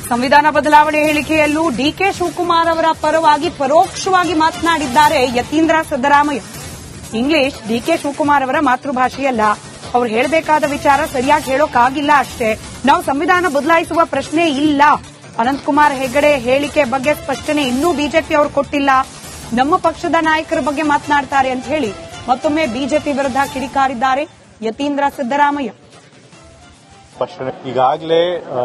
ಸಂವಿಧಾನ ಬದಲಾವಣೆ ಹೇಳಿಕೆಯಲ್ಲೂ ಡಿಕೆ ಶಿವಕುಮಾರ್ ಅವರ ಪರವಾಗಿ ಪರೋಕ್ಷವಾಗಿ ಮಾತನಾಡಿದ್ದಾರೆ ಯತೀಂದ್ರ ಸಿದ್ದರಾಮಯ್ಯ. ಇಂಗ್ಲಿಷ್ ಡಿಕೆ ಶಿವಕುಮಾರ್ ಅವರ ಮಾತೃಭಾಷೆಯಲ್ಲ. ಅವರು ಹೇಳಬೇಕಾದ ವಿಚಾರ ಸರಿಯಾಗಿ ಹೇಳೋಕ್ಕಾಗಿಲ್ಲ ಅಷ್ಟೇ. ನಾವು ಸಂವಿಧಾನ ಬದಲಾಯಿಸುವ ಪ್ರಶ್ನೆ ಇಲ್ಲ. ಅನಂತಕುಮಾರ್ ಹೆಗಡೆ ಹೇಳಿಕೆ ಬಗ್ಗೆ ಸ್ಪಷ್ಟನೆ ಇನ್ನೂ ಬಿಜೆಪಿ ಅವರು ಕೊಟ್ಟಿಲ್ಲ. ನಮ್ಮ ಪಕ್ಷದ ನಾಯಕರ ಬಗ್ಗೆ ಮಾತನಾಡ್ತಾರೆ ಅಂತ ಹೇಳಿ ಮತ್ತೊಮ್ಮೆ ಬಿಜೆಪಿ ವಿರುದ್ಧ ಕಿಡಿಕಾರಿದ್ದಾರೆ ಯತೀಂದ್ರ ಸಿದ್ದರಾಮಯ್ಯ. ಸ್ಪಷ್ಟನೆ ಈಗಾಗಲೇ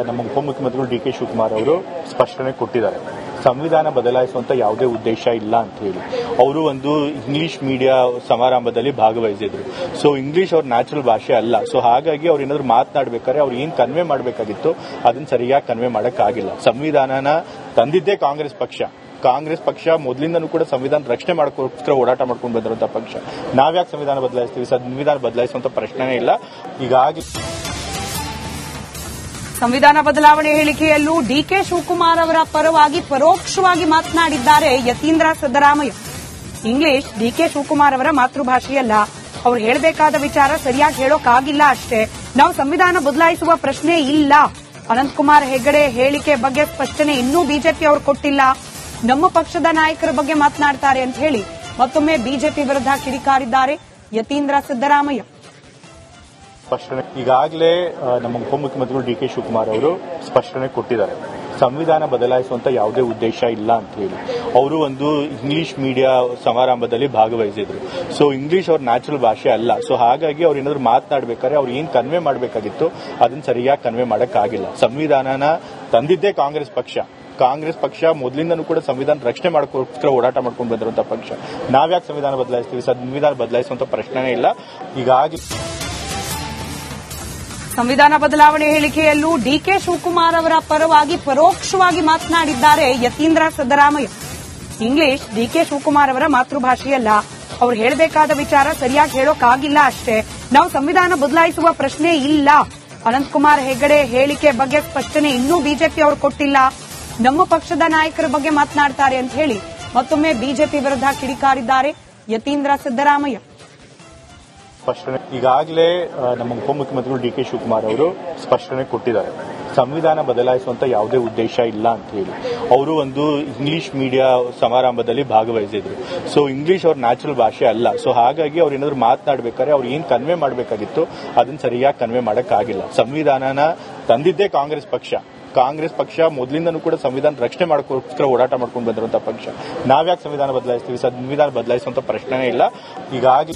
ನಮ್ಮ ಉಪಮುಖ್ಯಮಂತ್ರಿಗಳು ಡಿಕೆ ಶಿವಕುಮಾರ್ ಅವರು ಸ್ಪಷ್ಟನೆ ಕೊಟ್ಟಿದ್ದಾರೆ. ಸಂವಿಧಾನ ಬದಲಾಯಿಸುವಂತ ಯಾವುದೇ ಉದ್ದೇಶ ಇಲ್ಲ ಅಂತ ಹೇಳಿ. ಅವರು ಒಂದು ಇಂಗ್ಲಿಷ್ ಮೀಡಿಯಾ ಸಮಾರಂಭದಲ್ಲಿ ಭಾಗವಹಿಸಿದ್ರು. ಸೊ ಇಂಗ್ಲಿಷ್ ಅವ್ರ ನ್ಯಾಚುರಲ್ ಭಾಷೆ ಅಲ್ಲ. ಸೊ ಹಾಗಾಗಿ ಅವ್ರು ಏನಾದ್ರು ಮಾತನಾಡಬೇಕಾದ್ರೆ ಅವ್ರು ಏನ್ ಕನ್ವೆ ಮಾಡಬೇಕಾಗಿತ್ತು ಅದನ್ನ ಸರಿಯಾಗಿ ಕನ್ವೆ ಮಾಡಕ್ಕಾಗಿಲ್ಲ. ಸಂವಿಧಾನನ ತಂದಿದ್ದೇ ಕಾಂಗ್ರೆಸ್ ಪಕ್ಷ ಮೊದಲಿಂದನೂ ಕೂಡ ಸಂವಿಧಾನ ರಕ್ಷಣೆ ಮಾಡೋಕ್ಕೋಸ್ಕರ ಓಡಾಟ ಮಾಡ್ಕೊಂಡು ಬಂದಿರುವಂತಹ ಪಕ್ಷ. ನಾವ್ಯಾಕೆ ಸಂವಿಧಾನ ಬದಲಾಯಿಸ್ತೀವಿ? ಸಂವಿಧಾನ ಬದಲಾಯಿಸುವಂತ ಪ್ರಶ್ನೆನೇ ಇಲ್ಲ. ಹೀಗಾಗಿ ಸಂವಿಧಾನ ಬದಲಾವಣೆ ಹೇಳಿಕೆಯಲ್ಲೂ ಡಿಕೆ ಶಿವಕುಮಾರ್ ಅವರ ಪರವಾಗಿ ಪರೋಕ್ಷವಾಗಿ ಮಾತನಾಡಿದ್ದಾರೆ ಯತೀಂದ್ರ ಸಿದ್ದರಾಮಯ್ಯ. ಇಂಗ್ಲಿಷ್ ಡಿಕೆ ಶಿವಕುಮಾರ್ ಅವರ ಮಾತೃಭಾಷೆಯಲ್ಲ. ಅವರು ಹೇಳಬೇಕಾದ ವಿಚಾರ ಸರಿಯಾಗಿ ಹೇಳೋಕ್ಕಾಗಿಲ್ಲ ಅಷ್ಟೇ. ನಾವು ಸಂವಿಧಾನ ಬದಲಾಯಿಸುವ ಪ್ರಶ್ನೆ ಇಲ್ಲ. ಅನಂತಕುಮಾರ್ ಹೆಗಡೆ ಹೇಳಿಕೆ ಬಗ್ಗೆ ಸ್ಪಷ್ಟನೆ ಇನ್ನೂ ಬಿಜೆಪಿ ಅವರು ಕೊಟ್ಟಿಲ್ಲ. ನಮ್ಮ ಪಕ್ಷದ ನಾಯಕರ ಬಗ್ಗೆ ಮಾತನಾಡ್ತಾರೆ ಅಂತ ಹೇಳಿ ಮತ್ತೊಮ್ಮೆ ಬಿಜೆಪಿ ವಿರುದ್ಧ ಕಿಡಿಕಾರಿದ್ದಾರೆ ಯತೀಂದ್ರ ಸಿದ್ದರಾಮಯ್ಯ. ಸ್ಪಷ್ಟನೆ ಈಗಾಗಲೇ ನಮ್ಮ ಉಪಮುಖ್ಯಮಂತ್ರಿಗಳು ಡಿಕೆ ಶಿವಕುಮಾರ್ ಅವರು ಸ್ಪಷ್ಟನೆ ಕೊಟ್ಟಿದ್ದಾರೆ. ಸಂವಿಧಾನ ಬದಲಾಯಿಸುವಂತ ಯಾವುದೇ ಉದ್ದೇಶ ಇಲ್ಲ ಅಂತ ಹೇಳಿ. ಅವರು ಒಂದು ಇಂಗ್ಲಿಷ್ ಮೀಡಿಯಾ ಸಮಾರಂಭದಲ್ಲಿ ಭಾಗವಹಿಸಿದ್ರು. ಸೊ ಇಂಗ್ಲಿಷ್ ಅವ್ರ ನ್ಯಾಚುರಲ್ ಭಾಷೆ ಅಲ್ಲ. ಸೊ ಹಾಗಾಗಿ ಅವ್ರು ಏನಾದ್ರು ಮಾತನಾಡಬೇಕಾದ್ರೆ ಅವ್ರು ಏನ್ ಕನ್ವೆ ಮಾಡಬೇಕಾಗಿತ್ತು ಅದನ್ನ ಸರಿಯಾಗಿ ಕನ್ವೆ ಮಾಡಕ್ಕಾಗಿಲ್ಲ. ಸಂವಿಧಾನನ ತಂದಿದ್ದೇ ಕಾಂಗ್ರೆಸ್ ಪಕ್ಷ ಮೊದಲಿಂದನೂ ಕೂಡ ಸಂವಿಧಾನ ರಕ್ಷಣೆ ಮಾಡೋಕ್ಕೋಸ್ಕರ ಓಡಾಟ ಮಾಡ್ಕೊಂಡು ಬಂದಿರುವಂತಹ ಪಕ್ಷ. ನಾವ್ಯಾಕೆ ಸಂವಿಧಾನ ಬದಲಾಯಿಸ್ತೀವಿ? ಸಂವಿಧಾನ ಬದಲಾಯಿಸುವಂತ ಪ್ರಶ್ನೆನೇ ಇಲ್ಲ. ಹೀಗಾಗಿ ಸಂವಿಧಾನ ಬದಲಾವಣೆ ಹೇಳಿಕೆಯಲ್ಲೂ ಡಿಕೆ ಶಿವಕುಮಾರ್ ಅವರ ಪರವಾಗಿ ಪರೋಕ್ಷವಾಗಿ ಮಾತನಾಡಿದ್ದಾರೆ ಯತೀಂದ್ರ ಸಿದ್ದರಾಮಯ್ಯ. ಇಂಗ್ಲಿಷ್ ಡಿಕೆ ಶಿವಕುಮಾರ್ ಅವರ ಮಾತೃಭಾಷೆಯಲ್ಲ. ಅವರು ಹೇಳಬೇಕಾದ ವಿಚಾರ ಸರಿಯಾಗಿ ಹೇಳೋಕ್ಕಾಗಿಲ್ಲ ಅಷ್ಟೇ. ನಾವು ಸಂವಿಧಾನ ಬದಲಾಯಿಸುವ ಪ್ರಶ್ನೆ ಇಲ್ಲ. ಅನಂತಕುಮಾರ್ ಹೆಗಡೆ ಹೇಳಿಕೆ ಬಗ್ಗೆ ಸ್ಪಷ್ಟನೆ ಇನ್ನೂ ಬಿಜೆಪಿ ಅವರು ಕೊಟ್ಟಿಲ್ಲ. ನಮ್ಮ ಪಕ್ಷದ ನಾಯಕರ ಬಗ್ಗೆ ಮಾತನಾಡ್ತಾರೆ ಅಂತ ಹೇಳಿ ಮತ್ತೊಮ್ಮೆ ಬಿಜೆಪಿ ವಿರುದ್ಧ ಕಿಡಿಕಾರಿದ್ದಾರೆ ಯತೀಂದ್ರ ಸಿದ್ದರಾಮಯ್ಯ. ಸ್ಪಷ್ಟನೆ ಈಗಾಗಲೇ ನಮ್ಮ ಉಪಮುಖ್ಯಮಂತ್ರಿಗಳು ಡಿಕೆ ಶಿವಕುಮಾರ್ ಅವರು ಸ್ಪಷ್ಟನೆ ಕೊಟ್ಟಿದ್ದಾರೆ. ಸಂವಿಧಾನ ಬದಲಾಯಿಸುವಂತ ಯಾವುದೇ ಉದ್ದೇಶ ಇಲ್ಲ ಅಂತ ಹೇಳಿ. ಅವರು ಒಂದು ಇಂಗ್ಲಿಷ್ ಮೀಡಿಯಾ ಸಮಾರಂಭದಲ್ಲಿ ಭಾಗವಹಿಸಿದ್ರು. ಸೊ ಇಂಗ್ಲಿಷ್ ಅವ್ರ ನ್ಯಾಚುರಲ್ ಭಾಷೆ ಅಲ್ಲ. ಸೊ ಹಾಗಾಗಿ ಅವ್ರು ಏನಾದ್ರು ಮಾತನಾಡಬೇಕಾದ್ರೆ ಅವ್ರು ಏನ್ ಕನ್ವೆ ಮಾಡಬೇಕಾಗಿತ್ತು ಅದನ್ನ ಸರಿಯಾಗಿ ಕನ್ವೆ ಮಾಡಕ್ಕಾಗಿಲ್ಲ. ಸಂವಿಧಾನನ ತಂದಿದ್ದೇ ಕಾಂಗ್ರೆಸ್ ಪಕ್ಷ ಮೊದಲಿಂದನೂ ಕೂಡ ಸಂವಿಧಾನ ರಕ್ಷಣೆ ಮಾಡೋಕ್ಕೋಸ್ಕರ ಓಡಾಟ ಮಾಡ್ಕೊಂಡು ಬಂದಿರುವಂತಹ ಪಕ್ಷ. ನಾವ್ಯಾಕೆ ಸಂವಿಧಾನ ಬದಲಾಯಿಸ್ತೀವಿ? ಸಂವಿಧಾನ ಬದಲಾಯಿಸುವಂತ ಪ್ರಶ್ನೆನೇ ಇಲ್ಲ. ಹೀಗಾಗಿ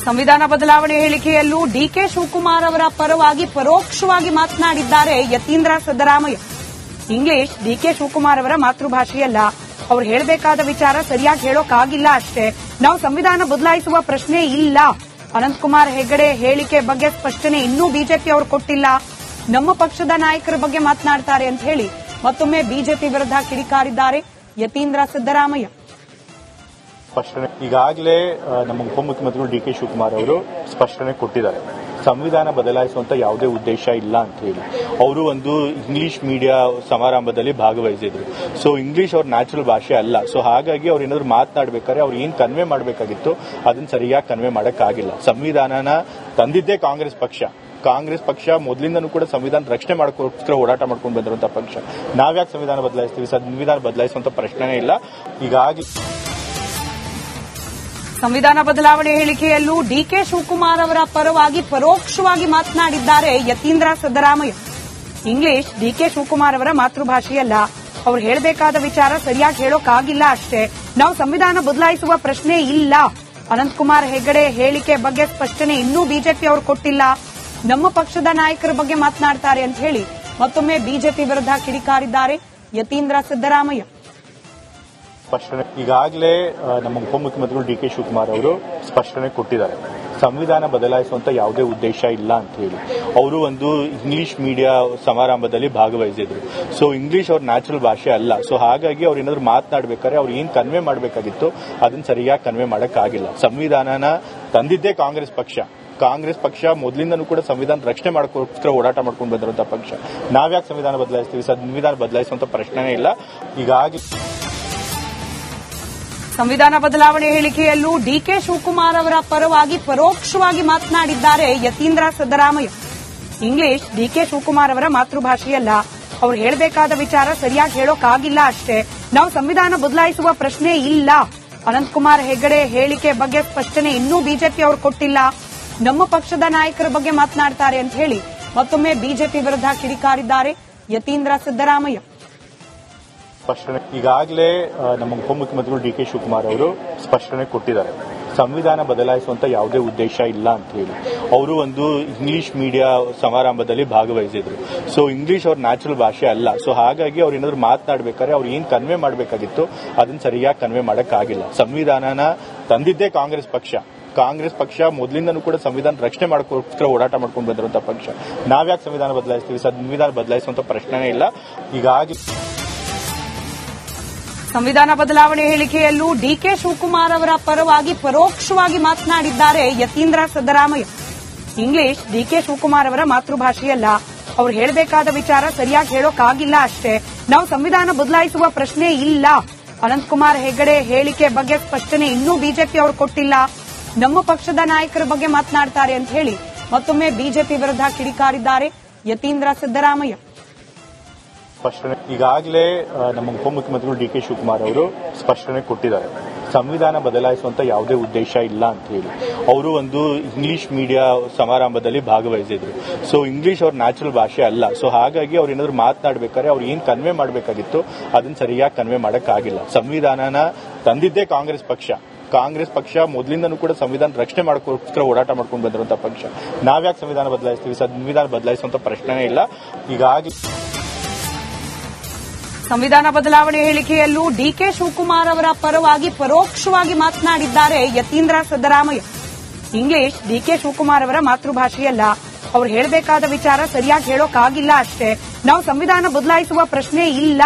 ಸಂವಿಧಾನ ಬದಲಾವಣೆ ಹೇಳಿಕೆಯಲ್ಲೂ ಡಿಕೆ ಶಿವಕುಮಾರ್ ಅವರ ಪರವಾಗಿ ಪರೋಕ್ಷವಾಗಿ ಮಾತನಾಡಿದ್ದಾರೆ ಯತೀಂದ್ರ ಸಿದ್ದರಾಮಯ್ಯ. ಇಂಗ್ಲಿಷ್ ಡಿಕೆ ಶಿವಕುಮಾರ್ ಅವರ ಮಾತೃಭಾಷೆಯಲ್ಲ. ಅವರು ಹೇಳಬೇಕಾದ ವಿಚಾರ ಸರಿಯಾಗಿ ಹೇಳೋಕ್ಕಾಗಿಲ್ಲ ಅಷ್ಟೇ. ನಾವು ಸಂವಿಧಾನ ಬದಲಾಯಿಸುವ ಪ್ರಶ್ನೆ ಇಲ್ಲ. ಅನಂತಕುಮಾರ್ ಹೆಗಡೆ ಹೇಳಿಕೆ ಬಗ್ಗೆ ಸ್ಪಷ್ಟನೆ ಇನ್ನೂ ಬಿಜೆಪಿ ಅವರು ಕೊಟ್ಟಿಲ್ಲ. ನಮ್ಮ ಪಕ್ಷದ ನಾಯಕರ ಬಗ್ಗೆ ಮಾತನಾಡ್ತಾರೆ ಅಂತ ಹೇಳಿ ಮತ್ತೊಮ್ಮೆ ಬಿಜೆಪಿ ವಿರುದ್ಧ ಕಿಡಿಕಾರಿದ್ದಾರೆ ಯತೀಂದ್ರ ಸಿದ್ದರಾಮಯ್ಯ. ಸ್ಪಷ್ಟನೆ ಈಗಾಗಲೇ ನಮ್ಮ ಉಪಮುಖ್ಯಮಂತ್ರಿಗಳು ಡಿಕೆ ಶಿವಕುಮಾರ್ ಅವರು ಸ್ಪಷ್ಟನೆ ಕೊಟ್ಟಿದ್ದಾರೆ. ಸಂವಿಧಾನ ಬದಲಾಯಿಸುವಂತ ಯಾವುದೇ ಉದ್ದೇಶ ಇಲ್ಲ ಅಂತ ಹೇಳಿ. ಅವರು ಒಂದು ಇಂಗ್ಲಿಷ್ ಮೀಡಿಯಾ ಸಮಾರಂಭದಲ್ಲಿ ಭಾಗವಹಿಸಿದ್ರು. ಸೊ ಇಂಗ್ಲಿಷ್ ಅವ್ರ ನ್ಯಾಚುರಲ್ ಭಾಷೆ ಅಲ್ಲ. ಸೊ ಹಾಗಾಗಿ ಅವ್ರು ಏನಾದ್ರು ಮಾತನಾಡಬೇಕಾದ್ರೆ ಅವ್ರು ಏನ್ ಕನ್ವೆ ಮಾಡಬೇಕಾಗಿತ್ತು ಅದನ್ನ ಸರಿಯಾಗಿ ಕನ್ವೆ ಮಾಡಕ್ಕಾಗಿಲ್ಲ. ಸಂವಿಧಾನನ ತಂದಿದ್ದೇ ಕಾಂಗ್ರೆಸ್ ಪಕ್ಷ ಮೊದಲಿಂದನೂ ಕೂಡ ಸಂವಿಧಾನ ರಕ್ಷಣೆ ಮಾಡೋಕ್ಕೋಸ್ಕರ ಓಡಾಟ ಮಾಡ್ಕೊಂಡು ಬಂದಿರುವಂತಹ ಪಕ್ಷ. ನಾವ್ಯಾಕೆ ಸಂವಿಧಾನ ಬದಲಾಯಿಸ್ತೀವಿ? ಸಂವಿಧಾನ ಬದಲಾಯಿಸುವಂತ ಪ್ರಶ್ನೆನೇ ಇಲ್ಲ. ಹೀಗಾಗಿ ಸಂವಿಧಾನ ಬದಲಾವಣೆ ಹೇಳಿಕೆಯಲ್ಲೂ ಡಿಕೆ ಶಿವಕುಮಾರ್ ಅವರ ಪರವಾಗಿ ಪರೋಕ್ಷವಾಗಿ ಮಾತನಾಡಿದ್ದಾರೆ ಯತೀಂದ್ರ ಸಿದ್ದರಾಮಯ್ಯ. ಇಂಗ್ಲಿಷ್ ಡಿಕೆ ಶಿವಕುಮಾರ್ ಅವರ ಮಾತೃಭಾಷೆಯಲ್ಲ. ಅವರು ಹೇಳಬೇಕಾದ ವಿಚಾರ ಸರಿಯಾಗಿ ಹೇಳೋಕ್ಕಾಗಿಲ್ಲ ಅಷ್ಟೇ. ನಾವು ಸಂವಿಧಾನ ಬದಲಾಯಿಸುವ ಪ್ರಶ್ನೆ ಇಲ್ಲ. ಅನಂತಕುಮಾರ್ ಹೆಗಡೆ ಹೇಳಿಕೆ ಬಗ್ಗೆ ಸ್ಪಷ್ಟನೆ ಇನ್ನೂ ಬಿಜೆಪಿ ಅವರು ಕೊಟ್ಟಿಲ್ಲ. ನಮ್ಮ ಪಕ್ಷದ ನಾಯಕರ ಬಗ್ಗೆ ಮಾತನಾಡ್ತಾರೆ ಅಂತ ಹೇಳಿ ಮತ್ತೊಮ್ಮೆ ಬಿಜೆಪಿ ವಿರುದ್ಧ ಕಿಡಿಕಾರಿದ್ದಾರೆ ಯತೀಂದ್ರ ಸಿದ್ದರಾಮಯ್ಯ. ಸ್ಪಷ್ಟನೆ ಈಗಾಗಲೇ ನಮ್ಮ ಉಪಮುಖ್ಯಮಂತ್ರಿಗಳು ಡಿಕೆ ಶಿವಕುಮಾರ್ ಅವರು ಸ್ಪಷ್ಟನೆ ಕೊಟ್ಟಿದ್ದಾರೆ. ಸಂವಿಧಾನ ಬದಲಾಯಿಸುವಂತ ಯಾವುದೇ ಉದ್ದೇಶ ಇಲ್ಲ ಅಂತ ಹೇಳಿ. ಅವರು ಒಂದು ಇಂಗ್ಲಿಷ್ ಮೀಡಿಯಾ ಸಮಾರಂಭದಲ್ಲಿ ಭಾಗವಹಿಸಿದ್ರು. ಸೊ ಇಂಗ್ಲಿಷ್ ಅವ್ರ ನ್ಯಾಚುರಲ್ ಭಾಷೆ ಅಲ್ಲ. ಸೊ ಹಾಗಾಗಿ ಅವ್ರು ಏನಾದ್ರು ಮಾತನಾಡಬೇಕಾದ್ರೆ ಅವ್ರು ಏನ್ ಕನ್ವೆ ಮಾಡಬೇಕಾಗಿತ್ತು ಅದನ್ನ ಸರಿಯಾಗಿ ಕನ್ವೆ ಮಾಡಕ್ಕಾಗಿಲ್ಲ. ಸಂವಿಧಾನನ ತಂದಿದ್ದೇ ಕಾಂಗ್ರೆಸ್ ಪಕ್ಷ ಮೊದಲಿಂದನೂ ಕೂಡ ಸಂವಿಧಾನ ರಕ್ಷಣೆ ಮಾಡೋಕ್ಕೋಸ್ಕರ ಓಡಾಟ ಮಾಡ್ಕೊಂಡು ಬಂದಿರುವಂತಹ ಪಕ್ಷ. ನಾವ್ಯಾಕೆ ಸಂವಿಧಾನ ಬದಲಾಯಿಸ್ತೀವಿ? ಸಂವಿಧಾನ ಬದಲಾಯಿಸುವಂತ ಪ್ರಶ್ನೆನೇ ಇಲ್ಲ. ಹೀಗಾಗಿ ಸಂವಿಧಾನ ಬದಲಾವಣೆ ಹೇಳಿಕೆಯಲ್ಲೂ ಡಿಕೆ ಶಿವಕುಮಾರ್ ಅವರ ಪರವಾಗಿ ಪರೋಕ್ಷವಾಗಿ ಮಾತನಾಡಿದ್ದಾರೆ ಯತೀಂದ್ರ ಸಿದ್ದರಾಮಯ್ಯ. ಇಂಗ್ಲಿಷ್ ಡಿಕೆ ಶಿವಕುಮಾರ್ ಅವರ ಮಾತೃಭಾಷೆಯಲ್ಲ. ಅವ್ರು ಹೇಳಬೇಕಾದ ವಿಚಾರ ಸರಿಯಾಗಿ ಹೇಳೋಕ್ಕಾಗಿಲ್ಲ ಅಷ್ಟೇ. ನಾವು ಸಂವಿಧಾನ ಬದಲಾಯಿಸುವ ಪ್ರಶ್ನೆ ಇಲ್ಲ. ಅನಂತಕುಮಾರ್ ಹೆಗಡೆ ಹೇಳಿಕೆ ಬಗ್ಗೆ ಸ್ಪಷ್ಟನೆ ಇನ್ನೂ ಬಿಜೆಪಿ ಅವರು ಕೊಟ್ಟಿಲ್ಲ. ನಮ್ಮ ಪಕ್ಷದ ನಾಯಕರ ಬಗ್ಗೆ ಮಾತನಾಡ್ತಾರೆ ಅಂತ ಹೇಳಿ ಮತ್ತೊಮ್ಮೆ ಬಿಜೆಪಿ ವಿರುದ್ಧ ಕಿಡಿಕಾರಿದ್ದಾರೆ ಯತೀಂದ್ರ ಸಿದ್ದರಾಮಯ್ಯ. ಸ್ಪಷ್ಟನೆ ಈಗಾಗಲೇ ನಮ್ಮ ಉಪಮುಖ್ಯಮಂತ್ರಿಗಳು ಡಿಕೆ ಶಿವಕುಮಾರ್ ಅವರು ಸ್ಪಷ್ಟನೆ ಕೊಟ್ಟಿದ್ದಾರೆ. ಸಂವಿಧಾನ ಬದಲಾಯಿಸುವಂತ ಯಾವುದೇ ಉದ್ದೇಶ ಇಲ್ಲ ಅಂತ ಹೇಳಿ. ಅವರು ಒಂದು ಇಂಗ್ಲಿಷ್ ಮೀಡಿಯಾ ಸಮಾರಂಭದಲ್ಲಿ ಭಾಗವಹಿಸಿದ್ರು. ಸೊ ಇಂಗ್ಲಿಷ್ ಅವ್ರ ನ್ಯಾಚುರಲ್ ಭಾಷೆ ಅಲ್ಲ. ಸೊ ಹಾಗಾಗಿ ಅವ್ರು ಏನಾದ್ರು ಮಾತನಾಡಬೇಕಾದ್ರೆ ಅವ್ರು ಏನ್ ಕನ್ವೆ ಮಾಡಬೇಕಾಗಿತ್ತು ಅದನ್ನ ಸರಿಯಾಗಿ ಕನ್ವೆ ಮಾಡಕ್ಕಾಗಿಲ್ಲ. ಸಂವಿಧಾನನ ತಂದಿದ್ದೇ ಕಾಂಗ್ರೆಸ್ ಪಕ್ಷ ಮೊದಲಿಂದನೂ ಕೂಡ ಸಂವಿಧಾನ ರಕ್ಷಣೆ ಮಾಡೋಕ್ಕೋಸ್ಕರ ಓಡಾಟ ಮಾಡ್ಕೊಂಡು ಬಂದಿರುವಂತಹ ಪಕ್ಷ. ನಾವ್ಯಾಕೆ ಸಂವಿಧಾನ ಬದಲಾಯಿಸ್ತೀವಿ? ಸಂವಿಧಾನ ಬದಲಾಯಿಸುವಂತ ಪ್ರಶ್ನೆನೇ ಇಲ್ಲ. ಹೀಗಾಗಿ ಸಂವಿಧಾನ ಬದಲಾವಣೆ ಹೇಳಿಕೆಯಲ್ಲೂ ಡಿಕೆ ಶಿವಕುಮಾರ್ ಅವರ ಪರವಾಗಿ ಪರೋಕ್ಷವಾಗಿ ಮಾತನಾಡಿದ್ದಾರೆ ಯತೀಂದ್ರ ಸಿದ್ದರಾಮಯ್ಯ. ಇಂಗ್ಲಿಷ್ ಡಿಕೆ ಶಿವಕುಮಾರ್ ಅವರ ಮಾತೃಭಾಷೆಯಲ್ಲ. ಅವ್ರು ಹೇಳಬೇಕಾದ ವಿಚಾರ ಸರಿಯಾಗಿ ಹೇಳೋಕ್ಕಾಗಿಲ್ಲ ಅಷ್ಟೇ. ನಾವು ಸಂವಿಧಾನ ಬದಲಾಯಿಸುವ ಪ್ರಶ್ನೆ ಇಲ್ಲ. ಅನಂತಕುಮಾರ್ ಹೆಗಡೆ ಹೇಳಿಕೆ ಬಗ್ಗೆ ಸ್ಪಷ್ಟನೆ ಇನ್ನೂ ಬಿಜೆಪಿ ಅವರು ಕೊಟ್ಟಿಲ್ಲ. ನಮ್ಮ ಪಕ್ಷದ ನಾಯಕರ ಬಗ್ಗೆ ಮಾತನಾಡ್ತಾರೆ ಅಂತ ಹೇಳಿ ಮತ್ತೊಮ್ಮೆ ಬಿಜೆಪಿ ವಿರುದ್ಧ ಕಿಡಿಕಾರಿದ್ದಾರೆ ಯತೀಂದ್ರ ಸಿದ್ದರಾಮಯ್ಯ. ಸ್ಪಷ್ಟನೆ ಈಗಾಗಲೇ ನಮ್ಮ ಉಪಮುಖ್ಯಮಂತ್ರಿಗಳು ಡಿಕೆ ಶಿವಕುಮಾರ್ ಅವರು ಸ್ಪಷ್ಟನೆ ಕೊಟ್ಟಿದ್ದಾರೆ. ಸಂವಿಧಾನ ಬದಲಾಯಿಸುವಂತ ಯಾವುದೇ ಉದ್ದೇಶ ಇಲ್ಲ ಅಂತ ಹೇಳಿ. ಅವರು ಒಂದು ಇಂಗ್ಲಿಷ್ ಮೀಡಿಯಾ ಸಮಾರಂಭದಲ್ಲಿ ಭಾಗವಹಿಸಿದ್ರು. ಸೊ ಇಂಗ್ಲಿಷ್ ಅವ್ರ ನ್ಯಾಚುರಲ್ ಭಾಷೆ ಅಲ್ಲ. ಸೊ ಹಾಗಾಗಿ ಅವ್ರು ಏನಾದ್ರು ಮಾತನಾಡಬೇಕಾದ್ರೆ ಅವ್ರು ಏನ್ ಕನ್ವೆ ಮಾಡಬೇಕಾಗಿತ್ತು ಅದನ್ನ ಸರಿಯಾಗಿ ಕನ್ವೆ ಮಾಡಕ್ಕಾಗಿಲ್ಲ. ಸಂವಿಧಾನನ ತಂದಿದ್ದೇ ಕಾಂಗ್ರೆಸ್ ಪಕ್ಷ ಮೊದಲಿಂದನೂ ಕೂಡ ಸಂವಿಧಾನ ರಕ್ಷಣೆ ಮಾಡೋಕ್ಕೋಸ್ಕರ ಓಡಾಟ ಮಾಡ್ಕೊಂಡು ಬಂದಿರುವಂತಹ ಪಕ್ಷ. ನಾವ್ಯಾಕೆ ಸಂವಿಧಾನ ಬದಲಾಯಿಸ್ತೀವಿ? ಸಂವಿಧಾನ ಬದಲಾಯಿಸುವಂತ ಪ್ರಶ್ನೆನೇ ಇಲ್ಲ. ಹೀಗಾಗಿ ಸಂವಿಧಾನ ಬದಲಾವಣೆ ಹೇಳಿಕೆಯಲ್ಲೂ ಡಿಕೆ ಶಿವಕುಮಾರ್ ಅವರ ಪರವಾಗಿ ಪರೋಕ್ಷವಾಗಿ ಮಾತನಾಡಿದ್ದಾರೆ ಯತೀಂದ್ರ ಸಿದ್ದರಾಮಯ್ಯ. ಇಂಗ್ಲಿಷ್ ಡಿಕೆ ಶಿವಕುಮಾರ್ ಅವರ ಮಾತೃಭಾಷೆಯಲ್ಲ. ಅವ್ರು ಹೇಳಬೇಕಾದ ವಿಚಾರ ಸರಿಯಾಗಿ ಹೇಳೋಕ್ಕಾಗಿಲ್ಲ ಅಷ್ಟೇ. ನಾವು ಸಂವಿಧಾನ ಬದಲಾಯಿಸುವ ಪ್ರಶ್ನೆ ಇಲ್ಲ.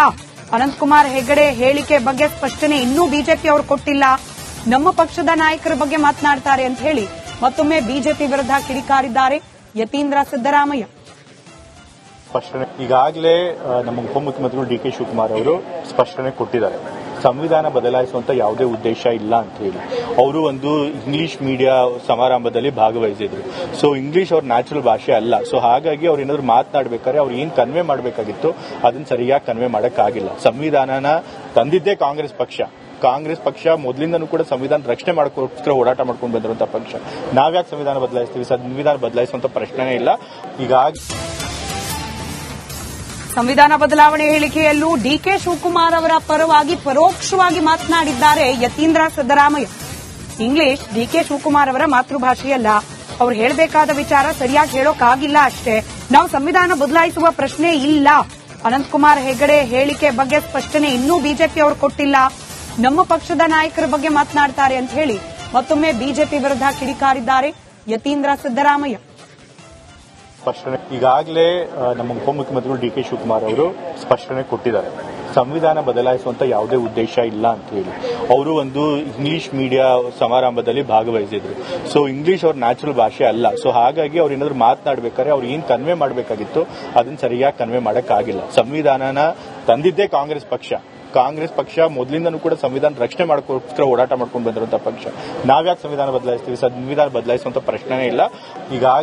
ಅನಂತಕುಮಾರ್ ಹೆಗಡೆ ಹೇಳಿಕೆ ಬಗ್ಗೆ ಸ್ಪಷ್ಟನೆ ಇನ್ನೂ ಬಿಜೆಪಿ ಅವರು ಕೊಟ್ಟಿಲ್ಲ. ನಮ್ಮ ಪಕ್ಷದ ನಾಯಕರ ಬಗ್ಗೆ ಮಾತನಾಡ್ತಾರೆ ಅಂತ ಹೇಳಿ ಮತ್ತೊಮ್ಮೆ ಬಿಜೆಪಿ ವಿರುದ್ಧ ಕಿಡಿಕಾರಿದ್ದಾರೆ ಯತೀಂದ್ರ ಸಿದ್ದರಾಮಯ್ಯ. ಸ್ಪಷ್ಟನೆ ಈಗಾಗಲೇ ನಮ್ಮ ಉಪಮುಖ್ಯಮಂತ್ರಿಗಳು ಡಿಕೆ ಶಿವಕುಮಾರ್ ಅವರು ಸ್ಪಷ್ಟನೆ ಕೊಟ್ಟಿದ್ದಾರೆ. ಸಂವಿಧಾನ ಬದಲಾಯಿಸುವಂತ ಯಾವುದೇ ಉದ್ದೇಶ ಇಲ್ಲ ಅಂತ ಹೇಳಿ. ಅವರು ಒಂದು ಇಂಗ್ಲಿಷ್ ಮೀಡಿಯಾ ಸಮಾರಂಭದಲ್ಲಿ ಭಾಗವಹಿಸಿದ್ರು. ಸೊ ಇಂಗ್ಲಿಷ್ ಅವ್ರ ನ್ಯಾಚುರಲ್ ಭಾಷೆ ಅಲ್ಲ. ಸೊ ಹಾಗಾಗಿ ಅವ್ರು ಏನಾದ್ರು ಮಾತನಾಡಬೇಕಾದ್ರೆ ಅವ್ರು ಏನ್ ಕನ್ವೆ ಮಾಡಬೇಕಾಗಿತ್ತು ಅದನ್ನ ಸರಿಯಾಗಿ ಕನ್ವೆ ಮಾಡಕ್ಕಾಗಿಲ್ಲ. ಸಂವಿಧಾನನ ತಂದಿದ್ದೇ ಕಾಂಗ್ರೆಸ್ ಪಕ್ಷ ಮೊದಲಿಂದನೂ ಕೂಡ ಸಂವಿಧಾನ ರಕ್ಷಣೆ ಮಾಡೋಕ್ಕೋಸ್ಕರ ಓಡಾಟ ಮಾಡ್ಕೊಂಡು ಬಂದಿರುವಂತಹ ಪಕ್ಷ. ನಾವ್ಯಾಕೆ ಸಂವಿಧಾನ ಬದಲಾಯಿಸ್ತೀವಿ? ಸಂವಿಧಾನ ಬದಲಾಯಿಸುವಂತ ಪ್ರಶ್ನೆನೇ ಇಲ್ಲ. ಹೀಗಾಗಿ ಸಂವಿಧಾನ ಬದಲಾವಣೆ ಹೇಳಿಕೆಯಲ್ಲೂ ಡಿಕೆ ಶಿವಕುಮಾರ್ ಅವರ ಪರವಾಗಿ ಪರೋಕ್ಷವಾಗಿ ಮಾತನಾಡಿದ್ದಾರೆ ಯತೀಂದ್ರ ಸಿದ್ದರಾಮಯ್ಯ. ಇಂಗ್ಲಿಷ್ ಡಿಕೆ ಶಿವಕುಮಾರ್ ಅವರ ಮಾತೃಭಾಷೆಯಲ್ಲ. ಅವ್ರು ಹೇಳಬೇಕಾದ ವಿಚಾರ ಸರಿಯಾಗಿ ಹೇಳೋಕ್ಕಾಗಿಲ್ಲ ಅಷ್ಟೇ. ನಾವು ಸಂವಿಧಾನ ಬದಲಾಯಿಸುವ ಪ್ರಶ್ನೆ ಇಲ್ಲ. ಅನಂತಕುಮಾರ್ ಹೆಗಡೆ ಹೇಳಿಕೆ ಬಗ್ಗೆ ಸ್ಪಷ್ಟನೆ ಇನ್ನೂ ಬಿಜೆಪಿ ಅವರು ಕೊಟ್ಟಿಲ್ಲ. ನಮ್ಮ ಪಕ್ಷದ ನಾಯಕರ ಬಗ್ಗೆ ಮಾತನಾಡ್ತಾರೆ ಅಂತ ಹೇಳಿ ಮತ್ತೊಮ್ಮೆ ಬಿಜೆಪಿ ವಿರುದ್ಧ ಕಿಡಿಕಾರಿದ್ದಾರೆ ಯತೀಂದ್ರ ಸಿದ್ದರಾಮಯ್ಯ. ಸ್ಪಷ್ಟನೆ ಈಗಾಗಲೇ ನಮ್ಮ ಉಪಮುಖ್ಯಮಂತ್ರಿಗಳು ಡಿಕೆ ಶಿವಕುಮಾರ್ ಅವರು ಸ್ಪಷ್ಟನೆ ಕೊಟ್ಟಿದ್ದಾರೆ. ಸಂವಿಧಾನ ಬದಲಾಯಿಸುವಂತ ಯಾವುದೇ ಉದ್ದೇಶ ಇಲ್ಲ ಅಂತ ಹೇಳಿ. ಅವರು ಒಂದು ಇಂಗ್ಲಿಷ್ ಮೀಡಿಯಾ ಸಮಾರಂಭದಲ್ಲಿ ಭಾಗವಹಿಸಿದ್ರು. ಸೊ ಇಂಗ್ಲಿಷ್ ಅವ್ರ ನ್ಯಾಚುರಲ್ ಭಾಷೆ ಅಲ್ಲ. ಸೊ ಹಾಗಾಗಿ ಅವ್ರು ಏನಾದ್ರು ಮಾತನಾಡಬೇಕಾದ್ರೆ ಅವ್ರು ಏನ್ ಕನ್ವೆ ಮಾಡಬೇಕಾಗಿತ್ತು ಅದನ್ನ ಸರಿಯಾಗಿ ಕನ್ವೆ ಮಾಡಕ್ಕಾಗಿಲ್ಲ. ಸಂವಿಧಾನನ ತಂದಿದ್ದೇ ಕಾಂಗ್ರೆಸ್ ಪಕ್ಷ ಮೊದಲಿಂದನೂ ಕೂಡ ಸಂವಿಧಾನ ರಕ್ಷಣೆ ಮಾಡೋಕ್ಕೋಸ್ಕರ ಓಡಾಟ ಮಾಡ್ಕೊಂಡು ಬಂದಿರುವಂತಹ ಪಕ್ಷ. ನಾವ್ಯಾಕೆ ಸಂವಿಧಾನ ಬದಲಾಯಿಸ್ತೀವಿ? ಸಂವಿಧಾನ ಬದಲಾಯಿಸುವಂತ ಪ್ರಶ್ನೆನೇ ಇಲ್ಲ. ಹೀಗಾಗಿ